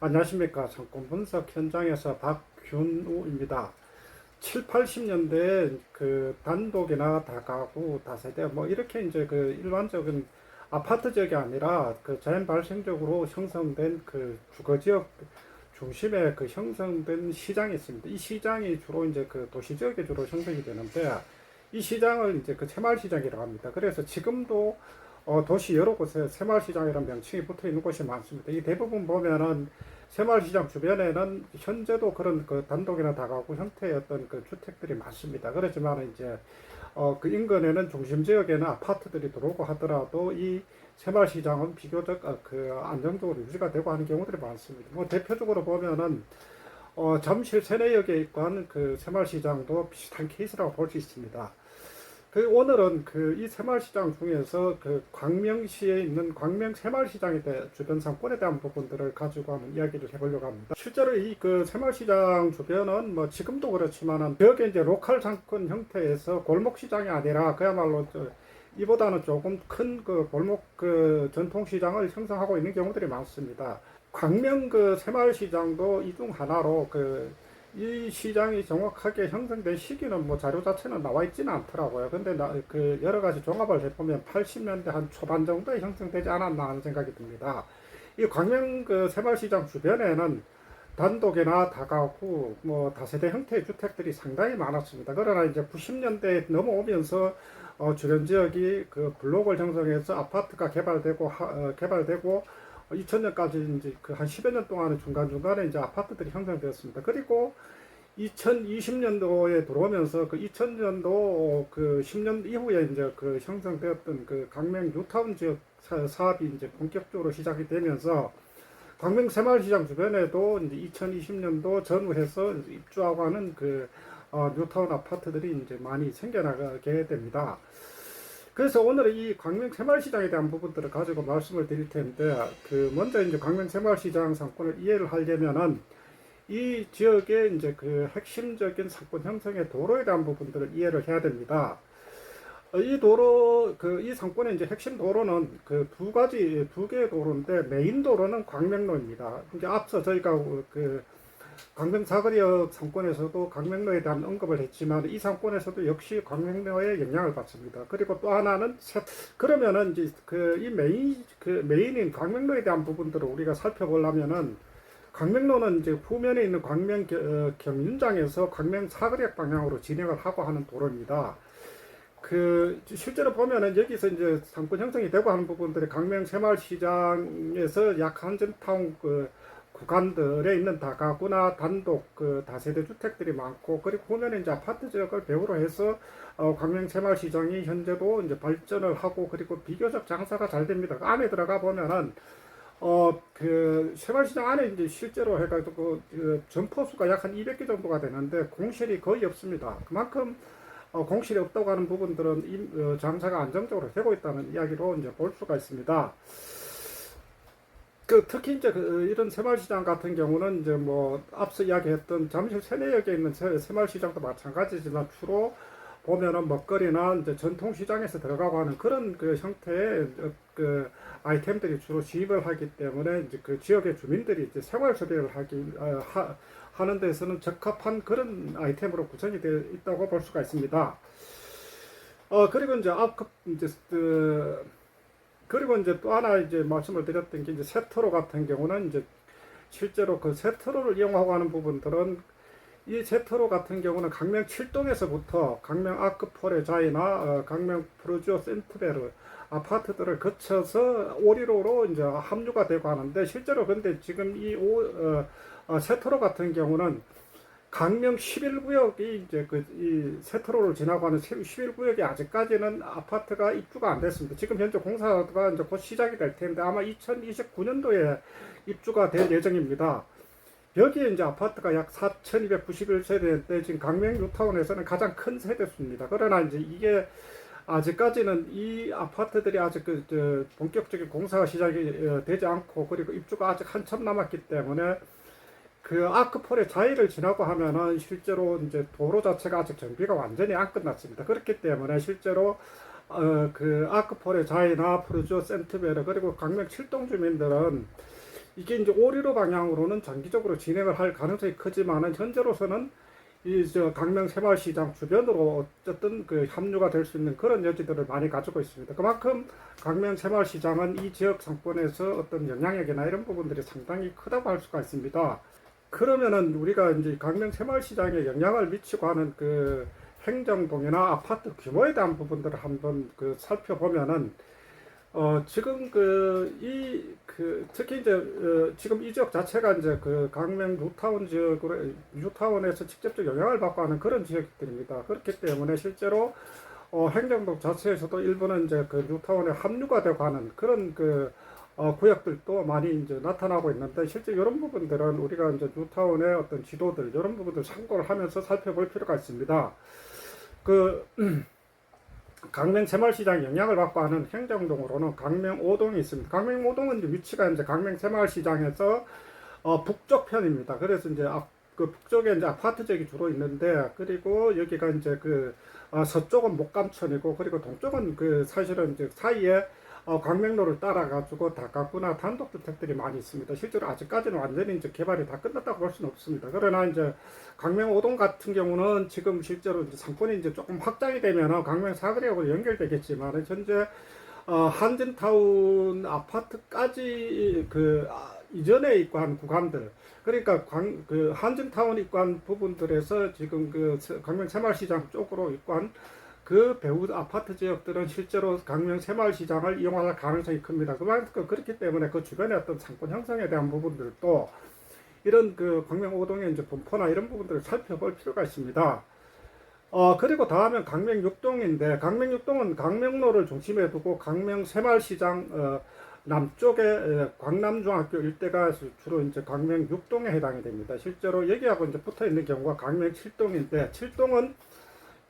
안녕하십니까. 상권 분석 현장에서 박균우입니다. 7, 80년대 그 단독이나 다가구, 다세대 뭐 이렇게 이제 그 일반적인 아파트 지역이 아니라 그 자연 발생적으로 형성된 그 주거 지역 중심에 그 형성된 시장이 있습니다. 이 시장이 주로 이제 그 도시 지역에 주로 형성이 되는데 이 시장을 이제 그 새마을시장이라고 합니다. 그래서 지금도 도시 여러 곳에 새마을시장이라는 명칭이 붙어 있는 곳이 많습니다. 이 대부분 보면은 새마을시장 주변에는 현재도 그런 그 단독이나 다가구 형태의 어떤 그 주택들이 많습니다. 그렇지만 이제 그 인근에는 중심 지역에는 아파트들이 들어오고 하더라도 이 새마을시장은 비교적 그 안정적으로 유지가 되고 하는 경우들이 많습니다. 뭐 대표적으로 보면은 잠실 세내역에 있고 그 새마을시장도 비슷한 케이스라고 볼 수 있습니다. 오늘은 그 이 새마을시장 중에서 그 광명시에 있는 광명 새마을시장에 대해 주변 상권에 대한 부분들을 가지고 한번 이야기를 해보려고 합니다. 실제로 이 그 새마을시장 주변은 뭐 지금도 그렇지만은 벽에 이제 로컬 상권 형태에서 골목시장이 아니라 그야말로 이보다는 조금 큰 그 골목 그 전통시장을 형성하고 있는 경우들이 많습니다. 광명 그 새마을시장도 이 중 하나로 이 시장이 정확하게 형성된 시기는 뭐 자료 자체는 나와 있지는 않더라고요. 근데 그 여러 가지 종합을 해보면 80년대 한 초반 정도에 형성되지 않았나 하는 생각이 듭니다. 이 광명 그 새마을시장 주변에는 단독이나 다가구, 뭐 다세대 형태의 주택들이 상당히 많았습니다. 그러나 이제 90년대에 넘어오면서 주변 지역이 그 블록을 형성해서 아파트가 개발되고 2000년까지 이제 그 한 10여 년 동안은 중간중간에 이제 아파트들이 형성되었습니다. 그리고 2020년도에 들어오면서 그 2000년도 그 10년 이후에 이제 그 형성되었던 그 강명 뉴타운 지역 사업이 이제 본격적으로 시작이 되면서 광명 새마을시장 주변에도 이제 2020년도 전후해서 입주하고 하는 그 뉴타운 아파트들이 이제 많이 생겨나게 됩니다. 그래서 오늘은 이 광명 새마을시장에 대한 부분들을 가지고 말씀을 드릴 텐데, 그 먼저 이제 광명 새마을시장 상권을 이해를 하려면은 이 지역의 이제 그 핵심적인 상권 형성의 도로에 대한 부분들을 이해를 해야 됩니다. 이 도로, 이 상권의 이제 핵심 도로는 그 두 개의 도로인데, 메인 도로는 광명로입니다. 이제 앞서 저희가 그 광명 사거리역 상권에서도 광명로에 대한 언급을 했지만 이 상권에서도 역시 광명로에 영향을 받습니다. 그리고 또 하나는 그러면은 이제 이 메인인 광명로에 대한 부분들을 우리가 살펴보려면은 광명로는 이제 후면에 있는 광명 경윤장에서 광명 사거리역 방향으로 진행을 하고 하는 도로입니다. 실제로 보면은 여기서 이제 상권 형성이 되고 하는 부분들이 광명 새마을시장에서 약 한정타운 구간들에 있는 다가구나 단독 다세대 주택들이 많고, 그리고 후면에 이제 아파트 지역을 배후로 해서 광명 새마을시장이 현재도 이제 발전을 하고, 그리고 비교적 장사가 잘 됩니다. 그 안에 들어가 보면은 새마을시장 안에 이제 실제로 해가지고 점포수가 약 한 200개 정도가 되는데 공실이 거의 없습니다. 그만큼 공실이 없다고 하는 부분들은 장사가 안정적으로 되고 있다는 이야기로 이제 볼 수가 있습니다. 특히 이제 이런 새마을시장 같은 경우는 이제 뭐 앞서 이야기했던 잠실 세내역에 있는 새마을시장도 마찬가지지만 주로 보면은 먹거리나 이제 전통시장에서 들어가고 하는 그런 형태의 아이템들이 주로 진입을 하기 때문에 이제 그 지역의 주민들이 이제 생활 소비를 하는 데서는 적합한 그런 아이템으로 구성이 되어 있다고 볼 수가 있습니다. 그리고 이제 또 하나 이제 말씀을 드렸던 게 이제 세터로 같은 경우는 이제 실제로 그 세터로를 이용하고 하는 부분들은 이 세터로 같은 경우는 강명 7동에서부터 강명 아크포레 자이나 강명 프로지오 센트베르 아파트들을 거쳐서 오리로로 이제 합류가 되고 하는데, 실제로 근데 지금 세터로 같은 경우는 강명 11구역이 이제 이 세트로를 지나고 하는 11구역이 아직까지는 아파트가 입주가 안 됐습니다. 지금 현재 공사가 이제 곧 시작이 될 텐데 아마 2029년도에 입주가 될 예정입니다. 여기에 이제 아파트가 약 4,291세대인데 지금 강명 뉴타운에서는 가장 큰 세대수입니다. 그러나 이제 이게 아직까지는 이 아파트들이 아직 본격적인 공사가 시작이 되지 않고, 그리고 입주가 아직 한참 남았기 때문에 아크폴의 자이를 지나고 하면은 실제로 이제 도로 자체가 아직 정비가 완전히 안 끝났습니다. 그렇기 때문에 실제로 아크폴의 자이나 프루지오 센트베르 그리고 강명 7동 주민들은 이게 이제 5, 1호 방향으로는 장기적으로 진행을 할 가능성이 크지만은 현재로서는 이 저 강명 새마을시장 주변으로 어쨌든 그 합류가 될 수 있는 그런 여지들을 많이 가지고 있습니다. 그만큼 강명 새마을시장은 이 지역 상권에서 어떤 영향력이나 이런 부분들이 상당히 크다고 할 수가 있습니다. 그러면은 우리가 이제 강명 새마을시장에 영향을 미치고 하는 그 행정동이나 아파트 규모에 대한 부분들을 한번 그 살펴보면은 지금 특히 이제 지금 이 지역 자체가 이제 그 강명 뉴타운 지역으로 뉴타운에서 직접적 영향을 받고 하는 그런 지역들입니다. 그렇기 때문에 실제로 행정동 자체에서도 일부는 이제 그 뉴타운에 합류가 되고 하는 그런 구역들도 많이 이제 나타나고 있는데 실제 이런 부분들은 우리가 이제 뉴타운의 어떤 지도들 이런 부분들 참고를 하면서 살펴볼 필요가 있습니다. 강명 새마을시장 영향을 받고 하는 행정동으로는 강명 5동이 있습니다. 강명 5동은 이제 위치가 이제 강명 새마을시장에서 북쪽 편입니다. 그래서 이제 그 북쪽에 이제 아파트 지역이 주로 있는데, 그리고 여기가 이제 서쪽은 목감천이고, 그리고 동쪽은 사실은 이제 사이에 광명로를 따라가지고 다가구나 단독주택들이 많이 있습니다. 실제로 아직까지는 완전히 이제 개발이 다 끝났다고 볼 수는 없습니다. 그러나 이제 강명 5동 같은 경우는 지금 실제로 이제 상권이 이제 조금 확장이 되면 강명 사거리하고 연결되겠지만, 현재 한진타운 아파트까지 이전에 입구한 구간들, 그러니까 한진타운 입구한 부분들에서 지금 강명 새마을시장 쪽으로 입구한 그 배후 아파트 지역들은 실제로 강명 새마을시장을 이용할 가능성이 큽니다. 그만큼 그렇기 때문에 그 주변의 어떤 상권 형성에 대한 부분들도 이런 강명 5동의 이제 분포나 이런 부분들을 살펴볼 필요가 있습니다. 그리고 다음은 강명 6동인데, 강명 6동은 강명로를 중심에 두고 강명 새마을시장 남쪽에 광남중학교 일대가 주로 이제 강명 6동에 해당이 됩니다. 실제로 여기하고 이제 붙어 있는 경우가 강명 7동인데, 7동은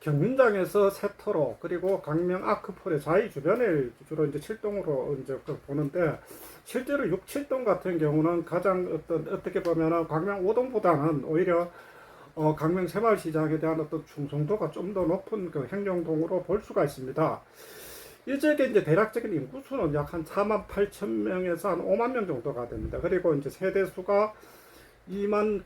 경륜장에서 세터로, 그리고 강명 아크폴의 자이 주변을 주로 이제 7동으로 이제 보는데, 실제로 6, 7동 같은 경우는 가장 어떻게 보면은 강명 5동보다는 오히려 강명 새마을시장에 대한 어떤 충성도가 좀 더 높은 행정동으로 볼 수가 있습니다. 이 지역의 이제 대략적인 인구수는 약 한 48,000명에서 한 5만 명 정도가 됩니다. 그리고 이제 세대수가 2만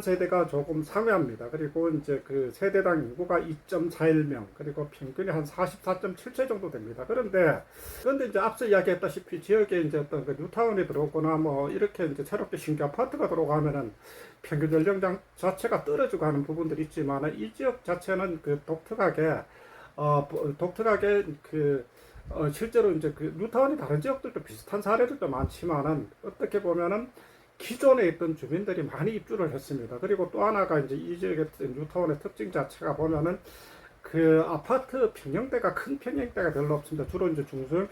세대가 조금 상회합니다. 그리고 이제 세대당 인구가 2.41명, 그리고 평균이 한 44.7채 정도 됩니다. 그런데 이제 앞서 이야기했다시피 지역에 이제 어떤 뉴타운이 들어오거나 뭐 이렇게 이제 새롭게 신규 아파트가 들어가면은 평균 연령장 자체가 떨어지고 하는 부분들이 있지만, 이 지역 자체는 독특하게 실제로 이제 뉴타운이 다른 지역들도 비슷한 사례들도 많지만은, 어떻게 보면은 기존에 있던 주민들이 많이 입주를 했습니다. 그리고 또 하나가 이제 이 지역의 뉴타운의 특징 자체가 보면은 아파트 평형대가 큰 평형대가 별로 없습니다. 주로 이제 중소형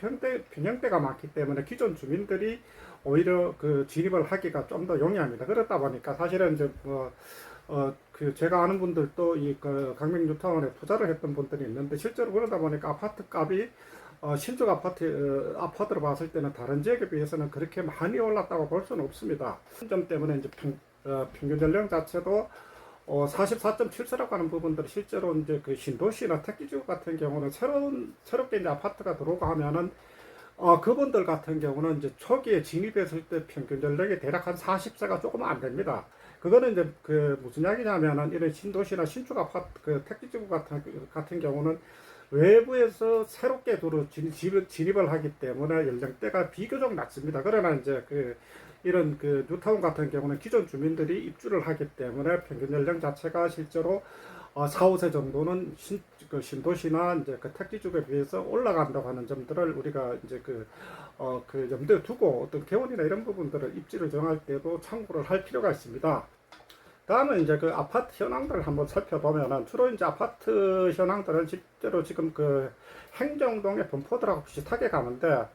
평형대가 많기 때문에 기존 주민들이 오히려 진입을 하기가 좀 더 용이합니다. 그렇다 보니까 사실은 이제 제가 아는 분들도 강명 뉴타운에 투자를 했던 분들이 있는데, 실제로 그러다 보니까 아파트 값이 신축 아파트로 봤을 때는 다른 지역에 비해서는 그렇게 많이 올랐다고 볼 수는 없습니다. 그 점 때문에 이제 평균 연령 자체도 44.7세라고 하는 부분들이 실제로 이제 신도시나 택지지구 같은 경우는 새롭게 이제 아파트가 들어오고 하면은 그분들 같은 경우는 이제 초기에 진입했을 때 평균 연령이 대략 한 40세가 조금 안 됩니다. 그거는 이제 무슨 이야기냐면은 이런 신도시나 신축 아파트 택지지구 같은 경우는 외부에서 새롭게 진입을 하기 때문에 연령대가 비교적 낮습니다. 그러나 이제 이런 뉴타운 같은 경우는 기존 주민들이 입주를 하기 때문에 평균 연령 자체가 실제로 4, 5세 정도는 신도시나 이제 택지지구에 비해서 올라간다고 하는 점들을 우리가 이제 염두에 두고 어떤 개원이나 이런 부분들을 입지를 정할 때도 참고를 할 필요가 있습니다. 다음은 이제 아파트 현황들을 한번 살펴보면은, 주로 이제 아파트 현황들은 실제로 지금 행정동의 분포들하고 비슷하게 가는데,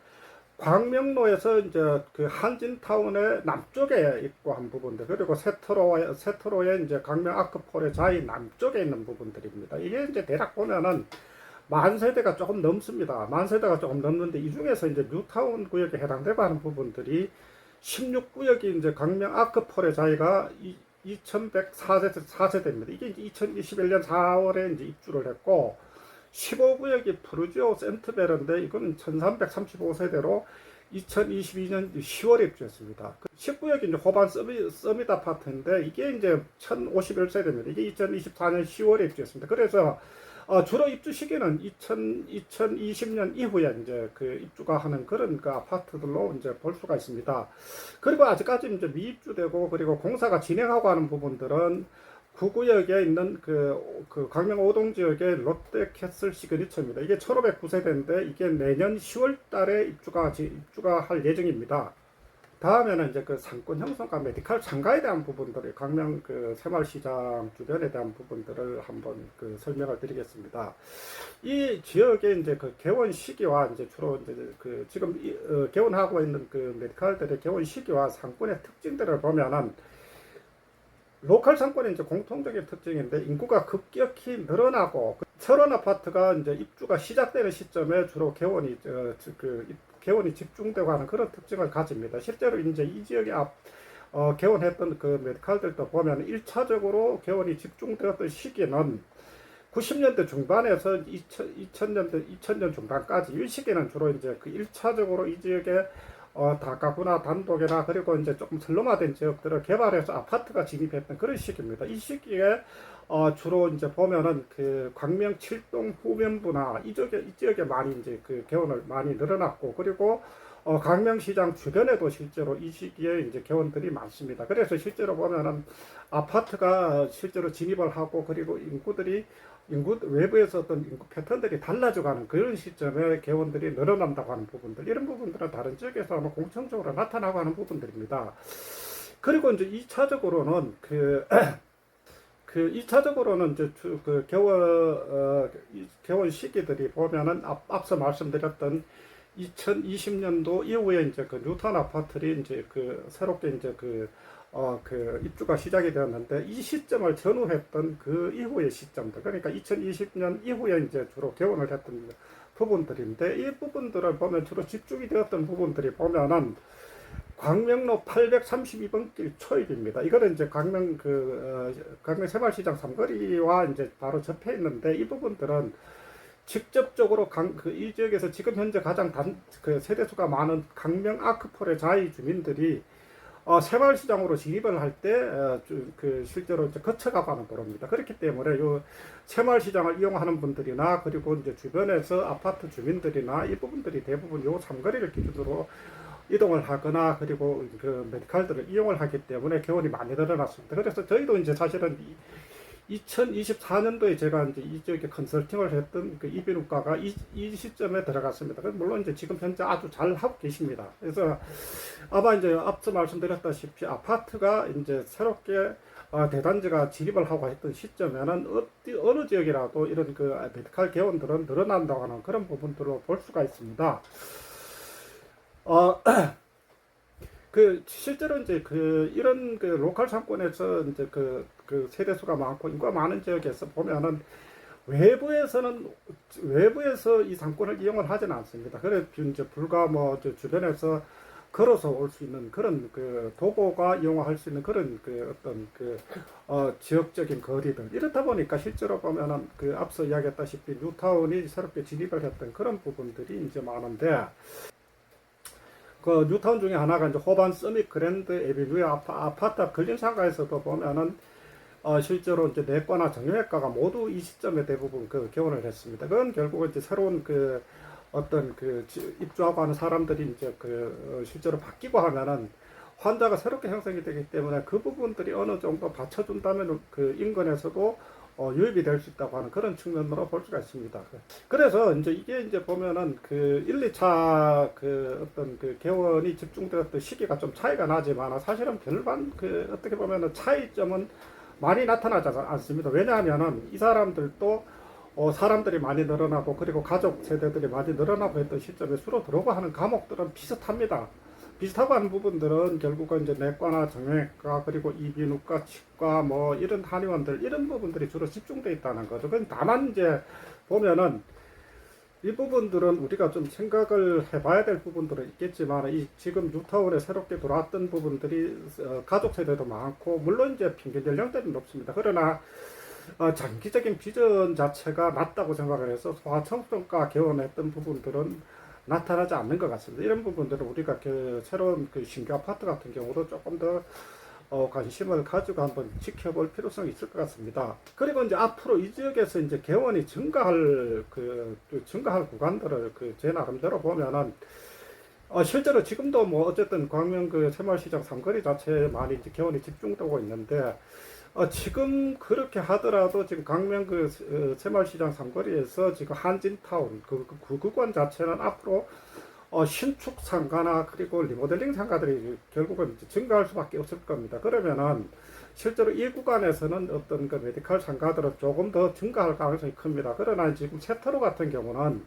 광명로에서 이제 한진타운의 남쪽에 있고 한 부분들, 그리고 세터로의 이제 강명 아크폴의 자이 남쪽에 있는 부분들입니다. 이게 이제 대략 보면은 10,000세대가 조금 넘습니다. 10,000세대가 조금 넘는데, 이 중에서 이제 뉴타운 구역에 해당되고 하는 부분들이 16구역이 이제 강명 아크폴의 자이가 2104세대입니다. 이게 이제 2021년 4월에 이제 입주를 했고, 15구역이 프루지오 센트베르인데 이건 1335세대로 2022년 10월에 입주했습니다. 19역이 이제 호반 서밋 아파트인데 이게 이제 1051세대입니다. 이게 2024년 10월에 입주했습니다. 그래서 주로 입주 시기는 2020년 이후에 이제 그 입주가 하는 그런 그 아파트들로 이제 볼 수가 있습니다. 그리고 아직까지 이제 미입주되고 그리고 공사가 진행하고 하는 부분들은 구구역에 있는 그 광명 오동 지역의 롯데캐슬 시그니처입니다. 이게 1509세대인데 이게 내년 10월 달에 입주가 할 예정입니다. 다음에는 이제 그 상권 형성과 메디칼 상가에 대한 부분들을 광명 그 새마을시장 주변에 대한 부분들을 한번 그 설명을 드리겠습니다. 이 지역의 이제 그 개원 시기와 이제 주로 이제 그 지금 개원하고 있는 그 메디칼들의 개원 시기와 상권의 특징들을 보면은 로컬 상권의 이제 공통적인 특징인데 인구가 급격히 늘어나고 철원 아파트가 이제 입주가 시작되는 시점에 주로 개원이 집중되고 하는 그런 특징을 가집니다. 실제로 이제 이 지역에 개원했던 그 메디칼들도 보면 1차적으로 개원이 집중되었던 시기는 90년대 중반에서 2000년 중반까지 이 시기는 주로 이제 그 1차적으로 이 지역에 다가구나 단독이나 그리고 이제 조금 슬럼화된 지역들을 개발해서 아파트가 진입했던 그런 시기입니다. 이 시기에 주로 이제 보면은 그 광명 7동 후면부나 이 지역에 많이 이제 그 개원을 많이 늘어났고 그리고 광명시장 주변에도 실제로 이 시기에 이제 개원들이 많습니다. 그래서 실제로 보면은 아파트가 실제로 진입을 하고 그리고 외부에서 어떤 인구 패턴들이 달라져가는 그런 시점에 개원들이 늘어난다고 하는 부분들, 이런 부분들은 다른 지역에서 아마 공통적으로 나타나고 하는 부분들입니다. 그리고 이제 2차적으로는 이제 그 개원 시기들이 보면은 앞서 말씀드렸던 2020년도 이후에 이제 그 뉴타운 아파트들이 이제 그 새롭게 이제 그 입주가 시작이 되었는데 이 시점을 전후했던 그 이후의 시점들, 그러니까 2020년 이후에 이제 주로 개원을 했던 부분들인데 이 부분들을 보면 주로 집중이 되었던 부분들이 보면은 광명로 832번 길 초입입니다. 이거는 이제 광명 새마을시장 삼거리와 이제 바로 접해 있는데 이 부분들은 직접적으로 이 지역에서 지금 현재 가장 세대수가 많은 광명 아크폴의 자의 주민들이 새마을시장으로 진입을 할 때 실제로 이제 거쳐가고 하는 도로입니다. 그렇기 때문에 요 새마을시장을 이용하는 분들이나 그리고 이제 주변에서 아파트 주민들이나 이 부분들이 대부분 요 삼거리를 기준으로 이동을 하거나 그리고 그 메디칼들을 이용을 하기 때문에 개원이 많이 늘어났습니다. 그래서 저희도 이제 사실은 2024년도에 제가 이제 이 지역에 컨설팅을 했던 그 이비인후과가 이 시점에 들어갔습니다. 물론 이제 지금 현재 아주 잘 하고 계십니다. 그래서 아마 이제 앞서 말씀드렸다시피 아파트가 이제 새롭게 대단지가 진입을 하고 했던 시점에는 어느 지역이라도 이런 그 메디칼 개원들은 늘어난다고 하는 그런 부분들로 볼 수가 있습니다. 실제로 이제 이런 로컬 상권에서 이제 세대수가 많고 인구가 많은 지역에서 보면은 외부에서 이 상권을 이용을 하지는 않습니다. 그래서 이제 불과 주변에서 걸어서 올 수 있는 그런 도보가 이용할 수 있는 그런 지역적인 거리들, 이렇다 보니까 실제로 보면은 앞서 이야기했다시피 뉴타운이 새롭게 진입을 했던 그런 부분들이 이제 많은데, 뉴타운 중에 하나가 이제 호반 서밋 그랜드 에비뉴의 아파트 근린상가에서도 보면은 실제로 이제 내과나 정형외과가 모두 이 시점에 대부분 개원을 했습니다. 그건 결국은 이제 새로운 입주하고 하는 사람들이 이제 실제로 바뀌고 하면은 환자가 새롭게 형성이 되기 때문에 그 부분들이 어느 정도 받쳐준다면 인근에서도 유입이 될 수 있다고 하는 그런 측면으로 볼 수가 있습니다. 그래서 이제 이게 이제 보면은 1, 2차 개원이 집중되었던 시기가 좀 차이가 나지만 사실은 별반 어떻게 보면은 차이점은 많이 나타나지 않습니다. 왜냐하면은 이 사람들도 사람들이 많이 늘어나고 그리고 가족 세대들이 많이 늘어나고 했던 시점에 수로 들어오고 하는 과목들은 비슷합니다. 비슷하고 하는 부분들은 결국은 이제 내과나 정형외과 그리고 이비인후과, 치과 이런 한의원들, 이런 부분들이 주로 집중되어 있다는 거죠. 다만 이제 보면은 이 부분들은 우리가 좀 생각을 해봐야 될 부분들은 있겠지만 지금 뉴타운에 새롭게 들어왔던 부분들이 가족 세대도 많고 물론 이제 평균 연령대는 높습니다. 그러나 장기적인 비전 자체가 낮다고 생각을 해서 소아청소년과 개원했던 부분들은 나타나지 않는 것 같습니다. 이런 부분들은 우리가 그 새로운 그 신규 아파트 같은 경우도 조금 더 관심을 가지고 한번 지켜볼 필요성이 있을 것 같습니다. 그리고 이제 앞으로 이 지역에서 이제 개원이 증가할 구간들을 그 제 나름대로 보면은 실제로 지금도 뭐 어쨌든 광명 그 새마을시장 삼거리 자체에 많이 이제 개원이 집중되고 있는데 지금 그렇게 하더라도 지금 강명 그 새마을시장 삼거리에서 지금 한진타운 그 구간 자체는 앞으로 신축 상가나 그리고 리모델링 상가들이 결국은 이제 증가할 수밖에 없을 겁니다. 그러면은 실제로 이 구간에서는 어떤 그 메디컬 상가들은 조금 더 증가할 가능성이 큽니다. 그러나 지금 세터로 같은 경우는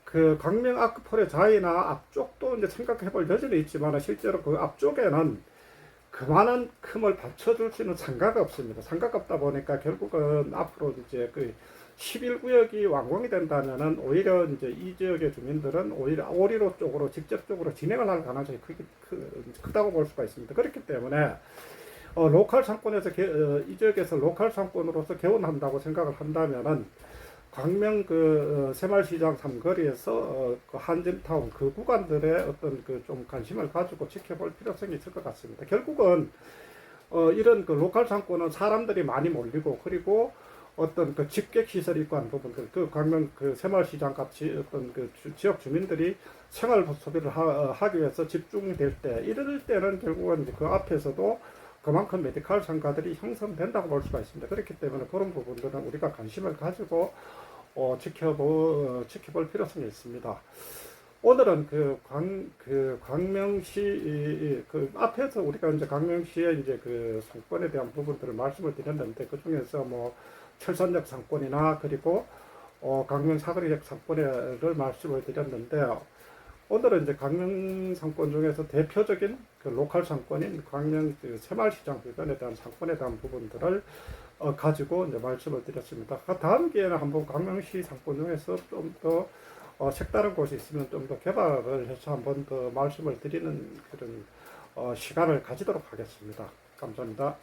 그 광명 아크폴의 자이나 앞쪽도 이제 생각해 볼 여지는 있지만 실제로 그 앞쪽에는 그만한 큼을 받쳐줄 수 있는 상가가 없습니다. 상가가 없다 보니까 결국은 앞으로 이제 그 11구역이 완공이 된다면은 오히려 이제 이 지역의 주민들은 오히려 오리로 쪽으로 직접적으로 진행을 할 가능성이 크다고 볼 수가 있습니다. 그렇기 때문에 로컬 상권에서 이 지역에서 로컬 상권으로서 개원한다고 생각을 한다면은 광명 그 새마을시장 삼거리에서 그 한진타운 그 구간들의 어떤 그 좀 관심을 가지고 지켜볼 필요성이 있을 것 같습니다. 결국은 이런 그 로컬 상권은 사람들이 많이 몰리고 그리고 어떤 그 집객 시설이 있고 하는 부분들 그 광명 그 새마을시장 같이 어떤 그 지역 주민들이 생활 소비를 하기 위해서 집중이 될 때 이럴 때는 결국은 이제 그 앞에서도 그만큼 메디컬 상가들이 형성된다고 볼 수가 있습니다. 그렇기 때문에 그런 부분들은 우리가 관심을 가지고 지켜볼 필요성이 있습니다. 오늘은 광명시 그 앞에서 우리가 이제 광명시의 이제 그 상권에 대한 부분들을 말씀을 드렸는데 그 중에서 뭐 철산역 상권이나 그리고 광명 사거리역 상권을 말씀을 드렸는데 오늘은 이제 광명 상권 중에서 대표적인 그 로컬 상권인 광명 그 새마을시장 주변에 대한 상권에 대한 부분들을 가지고 이제 말씀을 드렸습니다. 다음 기회에는 한번 광명시 상권 중에서 좀 더 색다른 곳이 있으면 좀 더 개발을 해서 한번 더 말씀을 드리는 그런 시간을 가지도록 하겠습니다. 감사합니다.